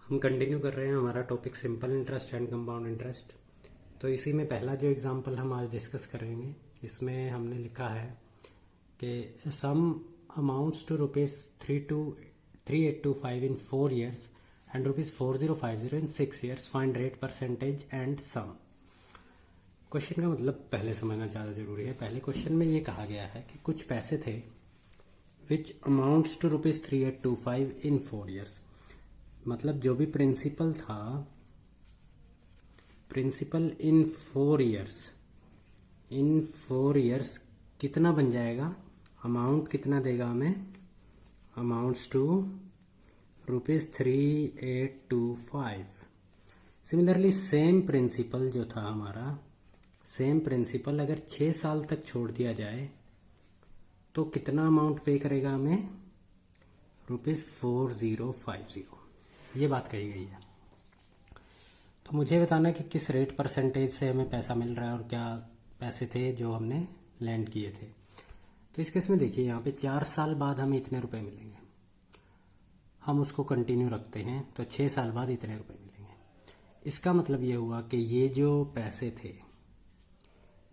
हम कंटिन्यू कर रहे हैं हमारा topic simple interest and compound interest. तो इसी में पहला जो एग्जांपल हम आज डिस्कस करेंगे, इसमें हमने लिखा है कि sum amounts to rupees 3825 in 4 years and rupees 4050 in 6 years, find rate percentage and sum. Question का मतलब पहले समझना ज़्यादा जरूरी है। पहले क्वेश्चन में ये कहा गया है कि कुछ पैसे थे which amounts to rupees 3825 in 4 years, मतलब जो भी प्रिंसिपल था, प्रिंसिपल इन 4 years कितना बन जाएगा, अमाउंट कितना देगा हमें, amounts to rupees 3825। Similarly same principal जो था हमारा, सेम प्रिंसिपल अगर 6 साल तक छोड़ दिया जाए तो कितना अमाउंट पे करेगा हमें, रुपीज़ 4050। ये बात कही गई है। तो मुझे बताना कि किस रेट परसेंटेज से हमें पैसा मिल रहा है और क्या पैसे थे जो हमने लैंड किए थे। तो इस केस में देखिए, यहाँ पे 4 साल बाद हमें इतने रुपए मिलेंगे, हम उसको कंटिन्यू रखते हैं तो 6 साल बाद इतने रुपए मिलेंगे। इसका मतलब ये हुआ कि ये जो पैसे थे,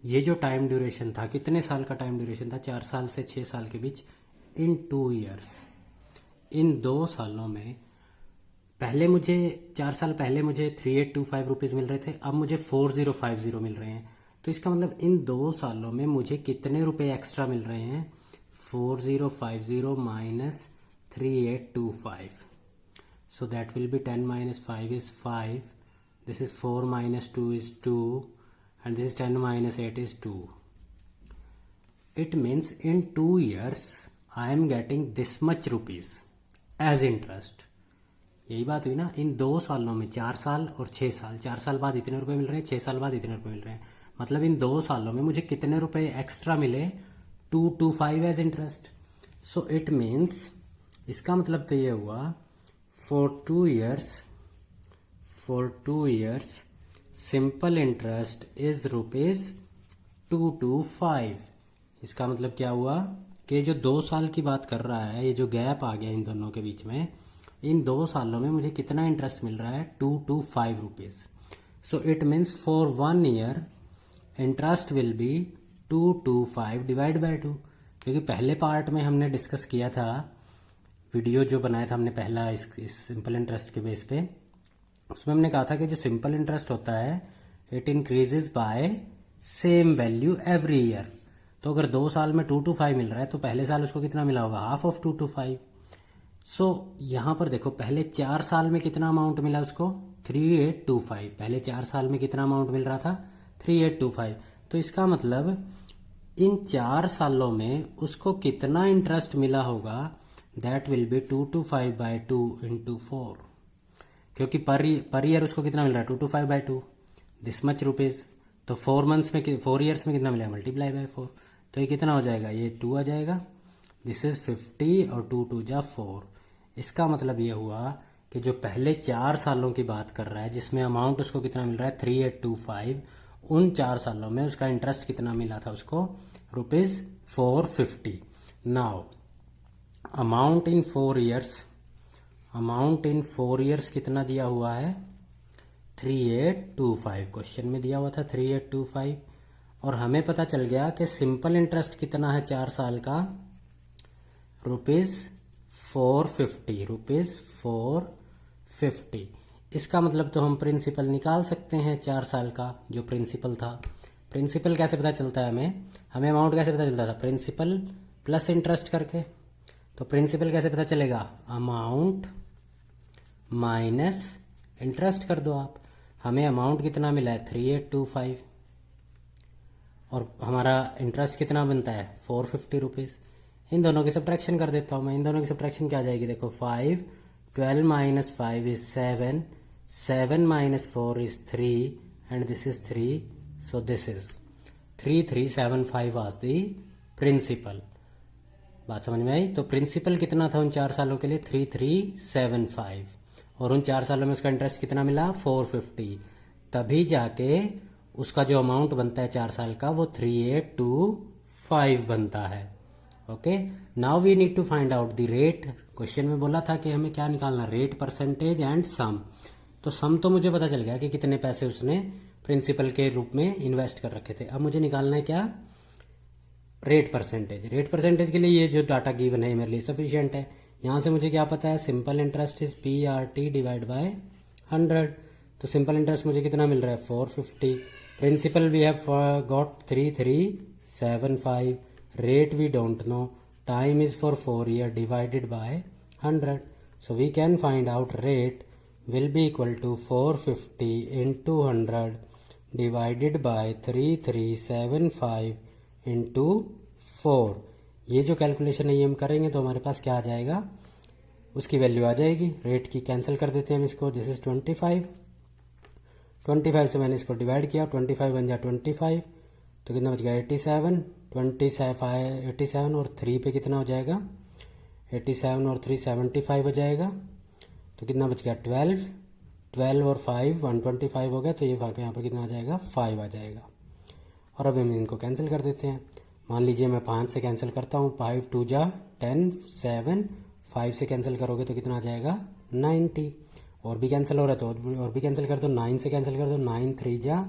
ये जो टाइम ड्यूरेशन था, कितने साल का टाइम ड्यूरेशन था, 4 साल से 6 साल के बीच, इन 2 years, इन 2 सालों में पहले मुझे 4 साल पहले मुझे 3825 रुपीज़ मिल रहे थे, अब मुझे 4050 मिल रहे हैं। तो इसका मतलब इन 2 सालों में मुझे कितने रुपए एक्स्ट्रा मिल रहे हैं, 4050 minus 3825। So that will be 10 minus 5 is 5, this is 4 minus 2 is 2, and this is 10 minus 8 is 2. It means in 2 years I am getting this much rupees as interest. यही बात हुई ना, इन 2 सालों में, 4 साल और 6 साल, 4 साल बाद इतने रुपए मिल रहे हैं, 6 साल बाद इतने रुपए मिल रहे हैं, मतलब इन 2 सालों में मुझे कितने रुपए एक्स्ट्रा मिले, 225 as interest. So it means, इसका मतलब तो ये हुआ for 2 years simple interest is rupees 225। इसका मतलब क्या हुआ कि जो 2 साल की बात कर रहा है, ये जो गैप आ गया इन दोनों के बीच में, इन 2 सालों में मुझे कितना इंटरेस्ट मिल रहा है, 225 rupees. So it means for 1 year interest will be 225 divide by 2। क्योंकि पहले पार्ट में हमने डिस्कस किया था, वीडियो जो बनाया था हमने पहला इस सिंपल इंटरेस्ट के बेस पे, उसमें हमने कहा था कि जो सिंपल इंटरेस्ट होता है it increases by same value every year. तो अगर 2 साल में 225 मिल रहा है तो पहले साल उसको कितना मिला होगा, हाफ ऑफ 225। सो यहाँ पर देखो, पहले 4 साल में कितना अमाउंट मिला उसको, 3825। पहले 4 साल में कितना अमाउंट मिल रहा था, 3825। तो इसका मतलब इन 4 सालों में उसको कितना इंटरेस्ट मिला होगा, दैट विल बी 225/2 इंटू 4। क्योंकि पर ईयर उसको कितना मिल रहा है, 225/2, दिस मच रुपीज़। तो 4 years में कितना मिला, मल्टीप्लाई बाय 4। तो ये कितना हो जाएगा, ये 2 आ जाएगा, दिस इज 50 और 2 2 जा 4। इसका मतलब ये हुआ कि जो पहले 4 सालों की बात कर रहा है, जिसमें अमाउंट उसको कितना मिल रहा है, 3825, उन 4 सालों में उसका इंटरेस्ट कितना मिला था उसको, rupees 450। Now amount in 4 years, amount in 4 years कितना दिया हुआ है, 3825। क्वेश्चन में दिया हुआ था 3825, और हमें पता चल गया कि सिंपल इंटरेस्ट कितना है 4 साल का, रुपीज़ 450, रुपीज़ 450। इसका मतलब तो हम प्रिंसिपल निकाल सकते हैं 4 साल का, जो प्रिंसिपल था। प्रिंसिपल कैसे पता चलता है हमें अमाउंट कैसे पता चलता था, प्रिंसिपल प्लस इंटरेस्ट करके। तो प्रिंसिपल कैसे पता चलेगा, अमाउंट माइनस इंटरेस्ट कर दो आप। हमें अमाउंट कितना मिला है, 3825, और हमारा इंटरेस्ट कितना बनता है, 450 रुपीज़। इन दोनों की सब्ट्रैक्शन कर देता हूँ मैं। इन दोनों की सब्ट्रैक्शन क्या आ जाएगी, देखो 5, 12 minus 5 is 7, 7 minus 4 is 3, and this is 3, so this is 3375 was the principal। बात समझ में आई। तो प्रिंसिपल कितना था उन 4 सालों के लिए, 3375, और उन 4 सालों में उसका इंटरेस्ट कितना मिला, 450। तभी जाके उसका जो अमाउंट बनता है 4 साल का, वो 3825 बनता है। Okay, now we need to find out the rate. Question में बोला था कि हमें क्या निकालना, रेट, परसेंटेज एंड सम। तो सम तो मुझे पता चल गया कि कितने पैसे उसने प्रिंसिपल के रूप में इन्वेस्ट कर रखे थे। अब मुझे निकालना है क्या, रेट परसेंटेज। रेट परसेंटेज के लिए ये जो डाटा गिवन है मेरे लिए सफिशिएंट है। यहाँ से मुझे क्या पता है, simple interest is PRT divide by 100। तो सिंपल इंटरेस्ट मुझे कितना मिल रहा है, 450। Principal we have got 3375। Rate we don't know, time is for 4 year divided by 100। So we can find out rate will be equal to 450 into 100 divided by 3375 into 4। ये जो calculation है ये हम करेंगे तो हमारे पास क्या आ जाएगा, उसकी वैल्यू आ जाएगी। रेट की कैंसिल कर देते हैं हम इसको, दिस इज 25 से मैंने इसको डिवाइड किया, 25 बन जाए 25, तो कितना बच गया 87। 87 और 3 पे कितना हो जाएगा, 87 और 3 75 हो जाएगा, तो कितना बच गया 12 और 5 125 हो गया, तो ये यहाँ पर कितना आ जाएगा, 5 आ जाएगा। और अब हम इनको कैंसिल कर देते हैं। मान लीजिए मैं 5 से कैंसिल करता हूँ, 5 2 जा 10, 7, 5 से कैंसिल करोगे तो कितना आ जाएगा 90। और भी कैंसिल हो रहा है तो और भी कैंसिल कर दो, 9 से कैंसिल कर दो, 9 3 जा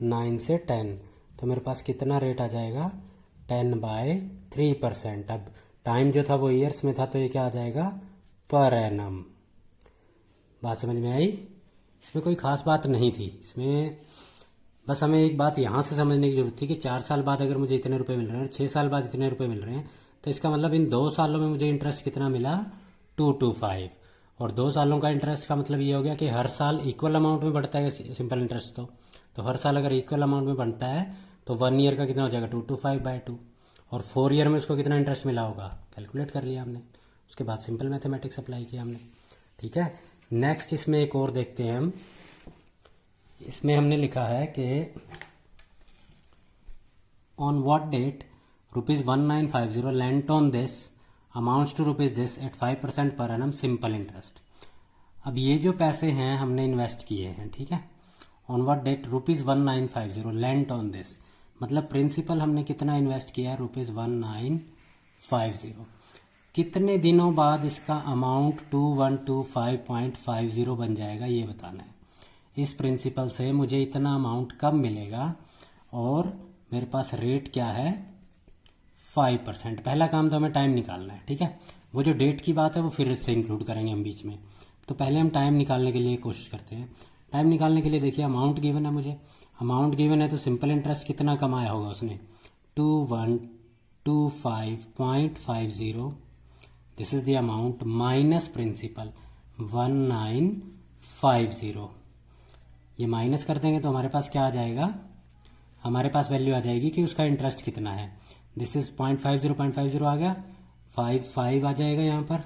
9 से 10, तो मेरे पास कितना रेट आ जाएगा 10/3%। अब टाइम जो था वो ईयर्स में था, तो ये क्या आ जाएगा, पर एनम। बात समझ में आई? इसमें कोई खास बात नहीं थी, इसमें बस हमें एक बात यहाँ से समझने की जरूरत थी कि 4 साल बाद अगर मुझे इतने रुपए मिल रहे हैं और 6 साल बाद इतने रुपए मिल रहे हैं, तो इसका मतलब इन 2 सालों में मुझे इंटरेस्ट कितना मिला, 225। और 2 सालों का इंटरेस्ट का मतलब ये हो गया कि हर साल इक्वल अमाउंट में बढ़ता है सिंपल इंटरेस्ट। तो हर साल अगर इक्वल अमाउंट में बढ़ता है तो 1 ईयर का कितना हो जाएगा, 225/2। और 4 ईयर में उसको कितना इंटरेस्ट मिला होगा, कैलकुलेट कर लिया हमने। उसके बाद सिंपल मैथमेटिक्स अप्लाई किया हमने। ठीक है, नेक्स्ट इसमें एक और देखते हैं हम। इसमें हमने लिखा है कि on what date ₹1950 lent on this amounts to rupees this at 5% per annum simple interest. अब ये जो पैसे हैं हमने इन्वेस्ट किए हैं, ठीक है, on what date ₹1950 lent on this, मतलब प्रिंसिपल हमने कितना इन्वेस्ट किया है, ₹1950। कितने दिनों बाद इसका अमाउंट 2125.50 बन जाएगा, ये बताना है। इस प्रिंसिपल से मुझे इतना अमाउंट कब मिलेगा, और मेरे पास रेट क्या है 5%। पहला काम तो हमें टाइम निकालना है, ठीक है। वो जो डेट की बात है वो फिर से इंक्लूड करेंगे हम बीच में। तो पहले हम टाइम निकालने के लिए कोशिश करते हैं। टाइम निकालने के लिए देखिए अमाउंट गिवन है, मुझे अमाउंट गिवन है, तो सिंपल इंटरेस्ट कितना कमाया होगा उसने, 2125.50। This is the amount minus principal 1950। ये माइनस कर देंगे तो हमारे पास क्या आ जाएगा, हमारे पास वैल्यू आ जाएगी कि उसका इंटरेस्ट कितना है। दिस इज 0.50 आ गया, 5 आ जाएगा यहाँ पर,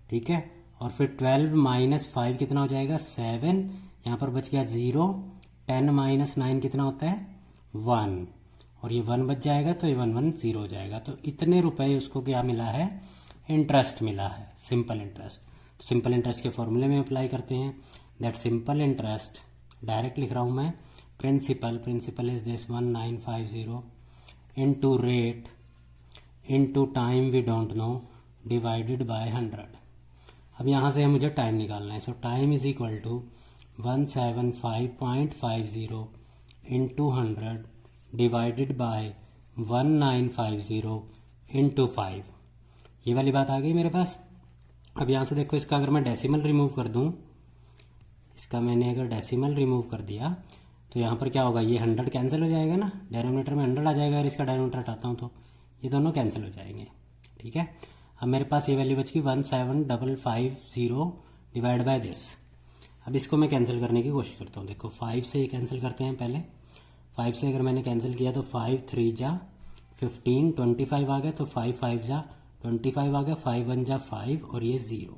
ठीक है। और फिर 12 माइनस 5 कितना हो जाएगा, 7। यहाँ पर बच गया 0। 10 माइनस 9 कितना होता है, 1। और ये 1 बच जाएगा, तो ये 1 1 0 हो जाएगा। तो इतने रुपए उसको क्या मिला है, इंटरेस्ट मिला है, सिंपल इंटरेस्ट। सिंपल इंटरेस्ट के फॉर्मूले में अप्लाई करते हैं, दैट सिंपल इंटरेस्ट, डायरेक्ट लिख रहा हूँ मैं, principal is this 1950 into rate into time we don't know divided by 100। अब यहाँ से मुझे टाइम निकालना है, so time is equal to 175.50 into 100 divided by 1950 into 5। ये वाली बात आ गई मेरे पास। अब यहाँ से देखो, इसका अगर मैं डेसिमल रिमूव कर दूँ, इसका मैंने अगर डेसिमल रिमूव कर दिया तो यहाँ पर क्या होगा, ये 100 कैंसिल हो जाएगा ना, डेनोमिनेटर में 100 आ जाएगा, और इसका डेनोमिनेटर हटाता हूँ तो ये दोनों कैंसिल हो जाएंगे, ठीक है। अब मेरे पास ये वैल्यू बच गई 17550 डिवाइड बाय दिस। अब इसको मैं कैंसिल करने की कोशिश करता हूँ। देखो 5 से ये कैंसिल करते हैं पहले। 5 से अगर मैंने कैंसिल किया तो 5 3 जा 15, 25 आ गया, तो 5 5 जा 25 आ गया, 5 1 जा 5, और ये 0,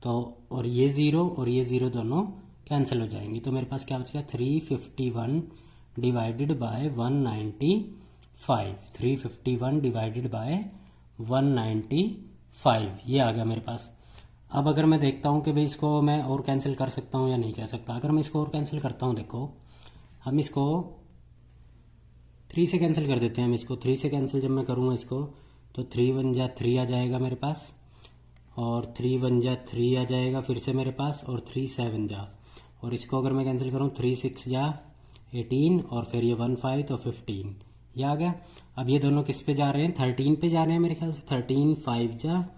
तो और ये 0 और ये 0 दोनों कैंसिल हो जाएंगी। तो मेरे पास क्या बच गया, 351 डिवाइडेड बाय 195। 351 डिवाइडेड बाय 195 ये आ गया मेरे पास। अब अगर मैं देखता हूँ कि भाई इसको मैं और कैंसिल कर सकता हूँ या नहीं कर सकता। अगर मैं इसको और कैंसिल करता हूँ, देखो हम इसको 3 से कैंसिल कर देते हैं। हम इसको 3 से कैंसिल जब मैं करूँगा इसको, तो 3 1 जा 3 आ जाएगा मेरे पास, और 3 1 जा 3 आ जाएगा फिर से मेरे पास, और 3 7 जा, और इसको अगर मैं कैंसिल करूँ 3 6 जा 18, और फिर ये 1 5 तो 15, ये आ गया। अब ये दोनों किस पे जा रहे हैं, 13 पे जा रहे हैं मेरे ख्याल से, 13 5 जा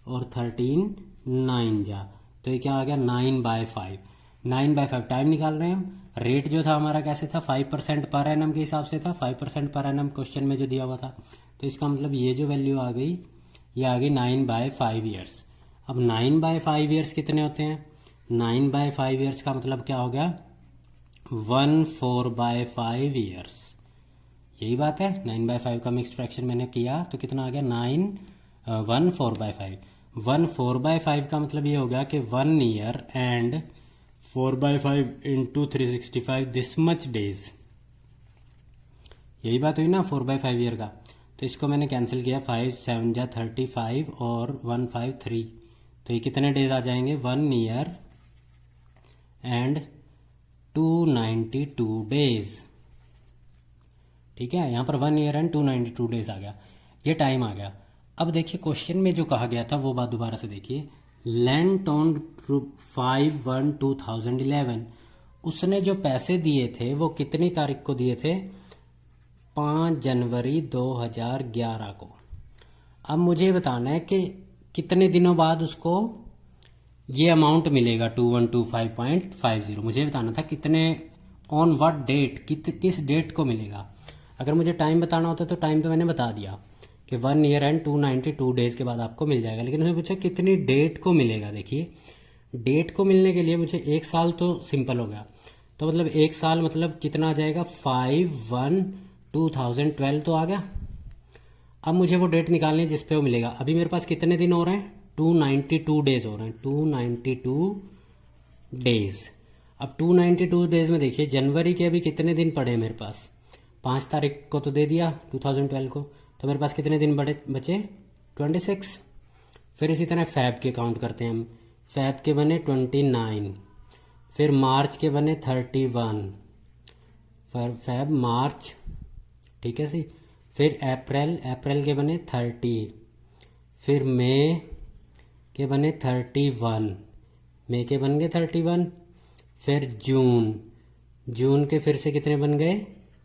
और 13 9 जा, तो ये क्या आ गया 9/5। 9/5 टाइम निकाल रहे हैं हम। रेट जो था हमारा कैसे था, 5% पर एनम के हिसाब से था, 5% पर एनम क्वेश्चन में जो दिया हुआ था। तो इसका मतलब ये जो वैल्यू आ गई, ये आ गई 9/5 ईयर्स। अब 9/5 ईयर्स कितने होते हैं, 9/5 ईयर्स का मतलब क्या हो गया, 1/4/5 ईयर्स। यही बात है, 9/5 का मिक्स्ड फ्रैक्शन मैंने किया तो कितना आ गया 1/4/5। 1/4/5 का मतलब ये हो गया कि 1 year and 4/5 into 365 this much days. यही बात हुई ना 4/5 ईयर का। तो इसको मैंने कैंसिल किया, 5 7 जा 35 और 1 5 3, तो ये कितने डेज आ जाएंगे, 1 ईयर एंड 292 डेज। ठीक है, यहाँ पर 1 ईयर एंड 292 डेज आ गया, ये टाइम आ गया। अब देखिए क्वेश्चन में जो कहा गया था वो बात दोबारा से देखिए। लैंड ऑन 5/1/2011, उसने जो पैसे दिए थे वो कितनी तारीख को दिए थे, 5 जनवरी 2011 को। अब मुझे बताना है कि कितने दिनों बाद उसको ये अमाउंट मिलेगा 2125.50। मुझे बताना था कितने, ऑन व्हाट डेट, किस डेट को मिलेगा। अगर मुझे टाइम बताना होता तो टाइम तो मैंने बता दिया कि 1 ईयर एंड 292 डेज के बाद आपको मिल जाएगा, लेकिन उन्होंने पूछा कितनी डेट को मिलेगा। देखिए डेट को मिलने के लिए मुझे 1 साल तो सिंपल हो गया, तो मतलब 1 साल मतलब कितना आ जाएगा, 5/1/2012 तो आ गया। अब मुझे वो डेट निकालनी है जिस पे वो मिलेगा। अभी मेरे पास कितने दिन हो रहे हैं, 292 डेज हो रहे हैं, 292 डेज। अब 292 डेज में देखिए जनवरी के अभी कितने दिन पड़े हैं मेरे पास, 5 तारीख को तो दे दिया 2012 को, तो मेरे पास कितने दिन बचे 26। फिर इसी तरह फैब के काउंट करते हैं हम, फैब के बने 29, फिर मार्च के बने 31, फैब मार्च, ठीक है सी। फिर अप्रैल के बने 30, फिर मई के बने 31, मई के बन गए 31। फिर जून के फिर से कितने बन गए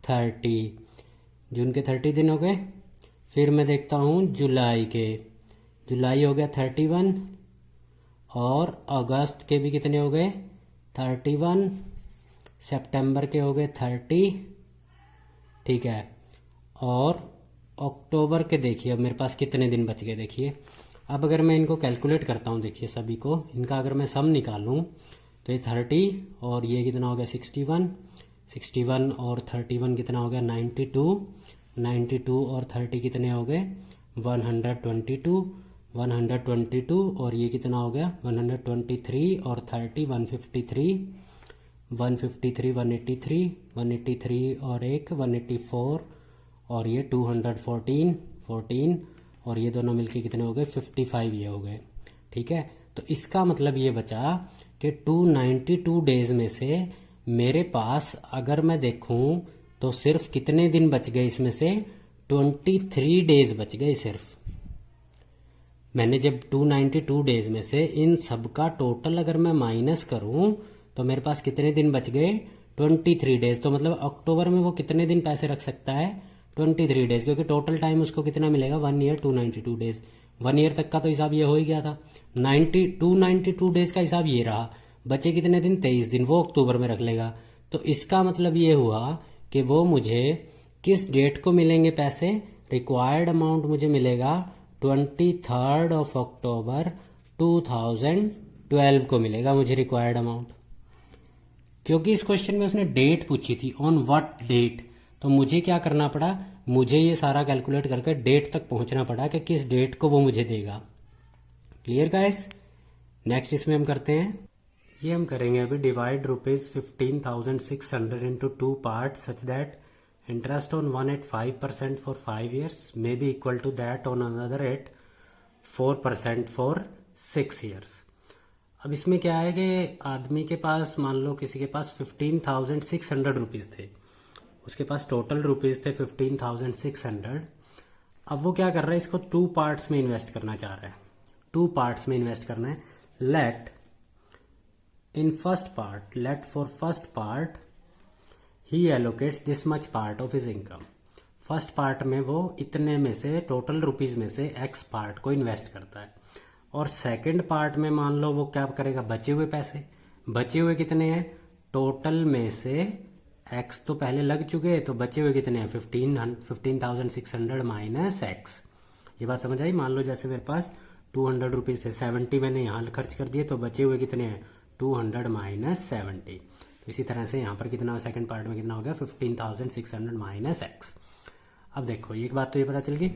30, जून के 30 दिन हो गए। फिर मैं देखता हूँ जुलाई हो गया 31, और अगस्त के भी कितने हो गए 31, सितंबर के हो गए 30, ठीक है। और अक्टूबर के देखिए अब मेरे पास कितने दिन बच गए। देखिए अब अगर मैं इनको कैलकुलेट करता हूँ, देखिए सभी को इनका अगर मैं सम निकालूँ तो ये 30 और ये कितना हो गया 61 और 31 कितना हो गया 92 और 30 कितने हो गए 122 और ये कितना हो गया 123 और 30 153 183 और एक 184 और ये 214 और ये दोनों मिलके कितने हो गए 55 ये हो गए। ठीक है, तो इसका मतलब ये बचा कि 292 डेज में से मेरे पास अगर मैं देखूं तो सिर्फ कितने दिन बच गए, इसमें से 23 डेज बच गए सिर्फ। मैंने जब 292 डेज में से इन सब का टोटल अगर मैं माइनस करूं तो मेरे पास कितने दिन बच गए 23 डेज। तो मतलब अक्टूबर में वो कितने दिन पैसे रख सकता है 23 डेज, क्योंकि टोटल टाइम उसको कितना मिलेगा 1 ईयर 292 डेज। 1 ईयर तक का तो हिसाब ये हो ही गया था। 292 डेज का हिसाब ये रहा, बचे कितने दिन 23 दिन, वो अक्टूबर में रख लेगा। तो इसका मतलब ये हुआ कि वो मुझे किस डेट को मिलेंगे पैसे, रिक्वायर्ड अमाउंट मुझे मिलेगा 23 अक्टूबर 2012 को मिलेगा मुझे रिक्वायर्ड अमाउंट। क्योंकि इस क्वेश्चन में उसने डेट पूछी थी, ऑन व्हाट डेट, तो मुझे क्या करना पड़ा, मुझे ये सारा कैलकुलेट करके डेट तक पहुंचना पड़ा कि किस डेट को वो मुझे देगा। Clear guys? नेक्स्ट इसमें हम करते हैं, ये हम करेंगे अभी divide ₹15,600 into 2 part such that interest on one at 5% for 5 years may be equal to that on another at 4% for 6 years। अब इसमें क्या है कि आदमी के पास, मान लो किसी के पास 15,600 रुपीज़ थे, उसके पास टोटल रुपीज़ थे 15,600, अब वो क्या कर रहा है, इसको 2 पार्ट्स में इन्वेस्ट करना चाह रहा है, 2 पार्ट्स में इन्वेस्ट करना है। Let in first part, let for first part he allocates this much part of his income. First part में वो इतने में से, टोटल रुपीज में से एक्स पार्ट को इन्वेस्ट करता है। और सेकंड पार्ट में मान लो वो क्या करेगा, बचे हुए पैसे, बचे हुए कितने हैं, टोटल में से एक्स तो पहले लग चुके हैं, तो बचे हुए कितने हैं, 15,600 माइनस एक्स। ये बात समझ आई। मान लो जैसे मेरे पास 200 रुपीज थे, 70 मैंने यहाँ खर्च कर दिए, तो बचे हुए कितने हैं, 200 माइनस 70। तो इसी तरह से यहाँ पर कितना, सेकंड पार्ट में कितना हो गया, 15,600 माइनस एक्स। अब देखो एक बात तो ये पता चल गई,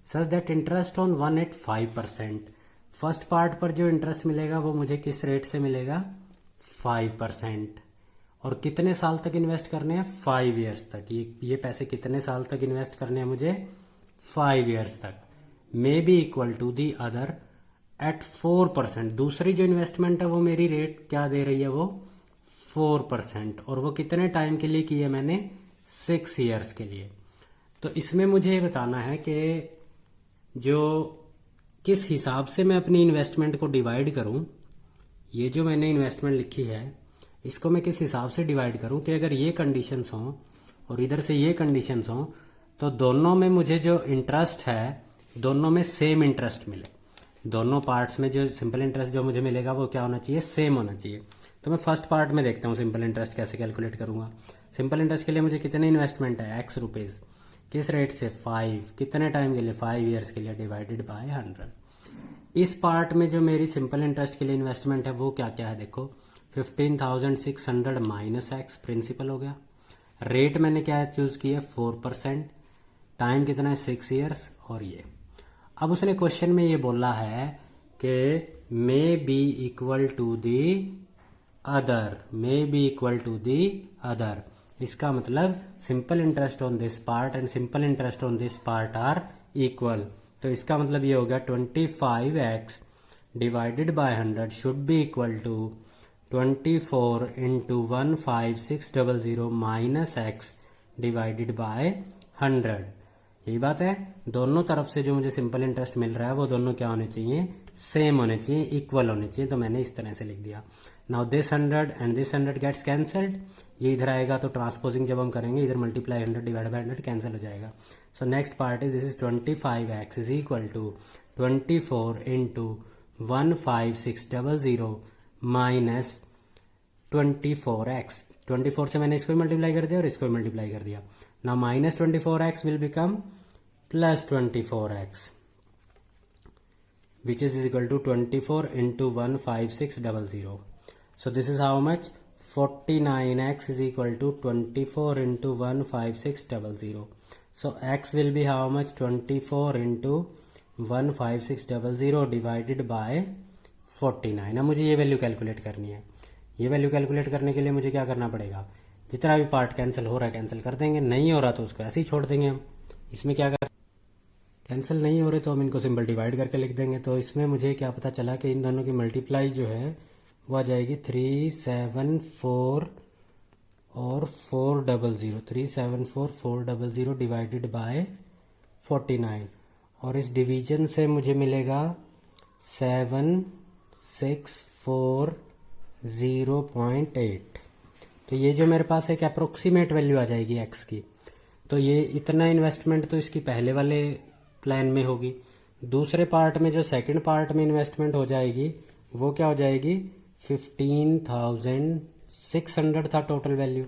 सच that interest on 185%। First part पर जो इंटरेस्ट मिलेगा वो मुझे किस रेट से मिलेगा, 5%। और कितने साल तक इन्वेस्ट करने हैं, 5 ईयर्स तक। ये पैसे कितने साल तक इन्वेस्ट करने हैं मुझे, 5 ईयर्स तक। May be equal to the other at 4%। दूसरी जो इन्वेस्टमेंट है वो मेरी रेट क्या दे रही है, वो 4%। और वो कितने टाइम के लिए की है मैंने, 6 ईयर्स के लिए। तो इसमें मुझे ये बताना है कि जो किस हिसाब से मैं अपनी इन्वेस्टमेंट को डिवाइड करूं, ये जो मैंने इन्वेस्टमेंट लिखी है इसको मैं किस हिसाब से डिवाइड करूं कि अगर ये कंडीशंस हों और इधर से ये कंडीशंस हों तो दोनों में मुझे जो इंटरेस्ट है दोनों में सेम इंटरेस्ट मिले। दोनों पार्ट्स में जो सिंपल इंटरेस्ट जो मुझे मिलेगा वो क्या होना चाहिए, सेम होना चाहिए। तो मैं फर्स्ट पार्ट में देखता हूँ सिंपल इंटरेस्ट कैसे कैलकुलेट करूंगा। सिंपल इंटरेस्ट के लिए मुझे कितने इन्वेस्टमेंट है, एक्स रुपीज, किस रेट से, 5, कितने टाइम के लिए, 5 ईयर्स के लिए, डिवाइडेड बाय 100। इस पार्ट में जो मेरी सिंपल इंटरेस्ट के लिए इन्वेस्टमेंट है वो क्या क्या है, देखो 15,600 माइनस एक्स प्रिंसिपल हो गया। रेट मैंने क्या चूज किया, 4%। टाइम कितना है, 6 ईयर्स। और ये अब उसने क्वेश्चन में ये बोला है कि may be equal to the other, may be equal to the other. इसका मतलब simple interest on this part and simple interest on this part are equal. तो इसका मतलब ये हो गया 25x divided by 100 should be equal to 24 into 15600 minus x divided by 100। यही बात है, दोनों तरफ से जो मुझे सिंपल इंटरेस्ट मिल रहा है वो दोनों क्या होने चाहिए, सेम होने चाहिए, इक्वल होने चाहिए। तो मैंने इस तरह से लिख दिया। Now this 100 and this 100 gets cancelled. ये इधर आएगा तो ट्रांसपोजिंग जब हम करेंगे इधर मल्टीप्लाई 100 डिवाइड बाय 100 कैंसिल हो जाएगा। So next part is this is 25x is equal to 24 into 15600 minus 24x। 24 से मैंने इसको मल्टीप्लाई कर दिया और इसको मल्टीप्लाई कर दिया। Now minus 24x will become plus 24x which is equal to 24 into 15600. So this is how much, 49x is equal to 24 into 15600. So x will be how much, 24 into 15600 divided by 49। अब मुझे ये value calculate करनी है। ये value calculate करने के लिए मुझे क्या करना पड़ेगा, जितना भी पार्ट कैंसिल हो रहा है कैंसिल कर देंगे, नहीं हो रहा तो उसको ऐसे ही छोड़ देंगे हम। इसमें क्या कर, कैंसिल नहीं हो रहे तो हम इनको सिंपल डिवाइड करके लिख देंगे। तो इसमें मुझे क्या पता चला कि इन दोनों की मल्टीप्लाई जो है वो आ जाएगी 374 और 400, 374 400 डिवाइडेड बाय 49। और इस डिवीजन से मुझे मिलेगा 7640.8। तो ये जो मेरे पास एक अप्रोक्सीमेट वैल्यू आ जाएगी एक्स की। तो ये इतना इन्वेस्टमेंट तो इसकी पहले वाले प्लान में होगी। दूसरे पार्ट में जो सेकंड पार्ट में इन्वेस्टमेंट हो जाएगी वो क्या हो जाएगी, 15,600 था टोटल वैल्यू,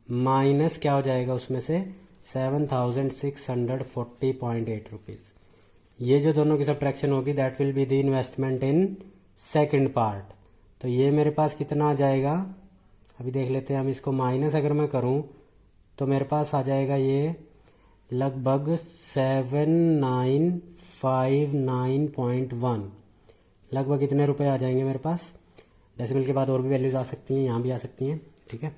माइनस क्या हो जाएगा उसमें से 7,640.8 रुपीज। ये जो दोनों की सब्ट्रैक्शन होगी that will be the investment in second part. तो ये मेरे पास कितना आ जाएगा, अभी देख लेते हैं हम इसको। माइनस अगर मैं करूं तो मेरे पास आ जाएगा ये लगभग 7959.1, लगभग इतने रुपए आ जाएंगे मेरे पास। डेसिमल के बाद और भी वैल्यूज आ सकती हैं, यहाँ भी आ सकती हैं, ठीक है।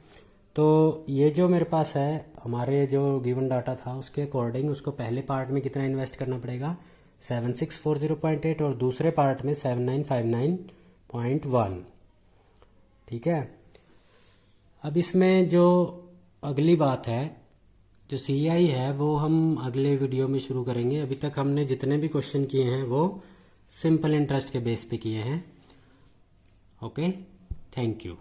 तो ये जो मेरे पास है, हमारे जो गिवन डाटा था उसके अकॉर्डिंग उसको पहले पार्ट में कितना इन्वेस्ट करना पड़ेगा, 7640.8 और दूसरे पार्ट में 7959.1, ठीक है। अब इसमें जो अगली बात है जो CI है वो हम अगले वीडियो में शुरू करेंगे। अभी तक हमने जितने भी क्वेश्चन किए हैं वो सिंपल इंटरेस्ट के बेस पे किए हैं। Okay, thank you.